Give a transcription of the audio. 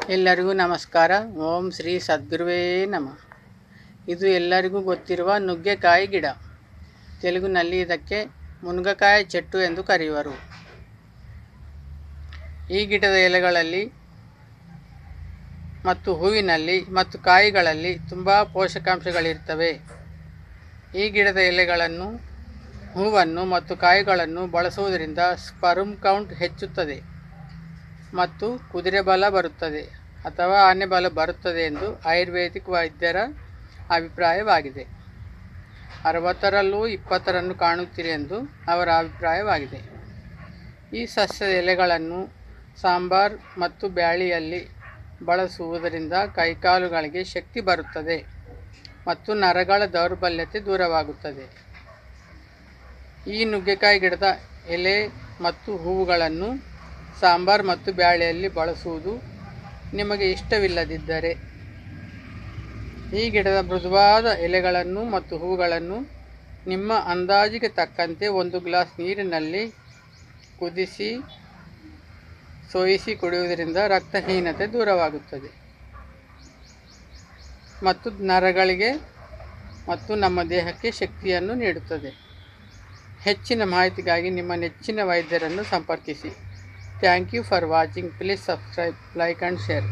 ಎಲ್ಲರಿಗೂ ನಮಸ್ಕಾರ. ಓಂ ಶ್ರೀ ಸದ್ಗುರುವೇ ನಮಃ. ಇದು ಎಲ್ಲರಿಗೂ ಗೊತ್ತಿರುವ ನುಗ್ಗೆಕಾಯಿ ಗಿಡ. ತೆಲುಗಿನಲ್ಲಿ ಇದಕ್ಕೆ ಮುನಗಕಾಯಿ ಚೆಟ್ಟು ಎಂದು ಕರೆಯುವರು. ಈ ಗಿಡದ ಎಲೆಗಳಲ್ಲಿ ಮತ್ತು ಹೂವಿನಲ್ಲಿ ಮತ್ತು ಕಾಯಿಗಳಲ್ಲಿ ತುಂಬ ಪೋಷಕಾಂಶಗಳಿರ್ತವೆ. ಈ ಗಿಡದ ಎಲೆಗಳನ್ನು, ಹೂವನ್ನು ಮತ್ತು ಕಾಯಿಗಳನ್ನು ಬಳಸುವುದರಿಂದ ಸ್ಪರ್ಮ್ ಕೌಂಟ್ ಹೆಚ್ಚುತ್ತದೆ ಮತ್ತು ಕುದುರೆ ಬಲ ಬರುತ್ತದೆ ಅಥವಾ ಆನೆ ಬಲ ಬರುತ್ತದೆ ಎಂದು ಆಯುರ್ವೇದಿಕ್ ವೈದ್ಯರ ಅಭಿಪ್ರಾಯವಾಗಿದೆ. 60ರಲ್ಲೂ 20ರನ್ನು ಕಾಣುತ್ತೀರಿ ಎಂದು ಅವರ ಅಭಿಪ್ರಾಯವಾಗಿದೆ. ಈ ಸಸ್ಯದ ಎಲೆಗಳನ್ನು ಸಾಂಬಾರ್ ಮತ್ತು ಬ್ಯಾಳಿಯಲ್ಲಿ ಬಳಸುವುದರಿಂದ ಕೈಕಾಲುಗಳಿಗೆ ಶಕ್ತಿ ಬರುತ್ತದೆ ಮತ್ತು ನರಗಳ ದೌರ್ಬಲ್ಯತೆ ದೂರವಾಗುತ್ತದೆ. ಈ ನುಗ್ಗೆಕಾಯಿ ಗಿಡದ ಎಲೆ ಮತ್ತು ಹೂವುಗಳನ್ನು ಸಾಂಬಾರ್ ಮತ್ತು ಬ್ಯಾಳೆಯಲ್ಲಿ ಬಳಸುವುದು ನಿಮಗೆ ಇಷ್ಟವಿಲ್ಲದಿದ್ದರೆ, ಈ ಗಿಡದ ಮೃದುವಾದ ಎಲೆಗಳನ್ನು ಮತ್ತು ಹೂವುಗಳನ್ನು ನಿಮ್ಮ ಅಂದಾಜಿಗೆ ತಕ್ಕಂತೆ 1 ಗ್ಲಾಸ್ ನೀರಿನಲ್ಲಿ ಕುದಿಸಿ ಸೋಯಿಸಿ ಕುಡಿಯುವುದರಿಂದ ರಕ್ತಹೀನತೆ ದೂರವಾಗುತ್ತದೆ ಮತ್ತು ನರಗಳಿಗೆ ಮತ್ತು ನಮ್ಮ ದೇಹಕ್ಕೆ ಶಕ್ತಿಯನ್ನು ನೀಡುತ್ತದೆ. ಹೆಚ್ಚಿನ ಮಾಹಿತಿಗಾಗಿ ನಿಮ್ಮ ನೆಚ್ಚಿನ ವೈದ್ಯರನ್ನು ಸಂಪರ್ಕಿಸಿ. Thank you for watching. Please subscribe, like and share.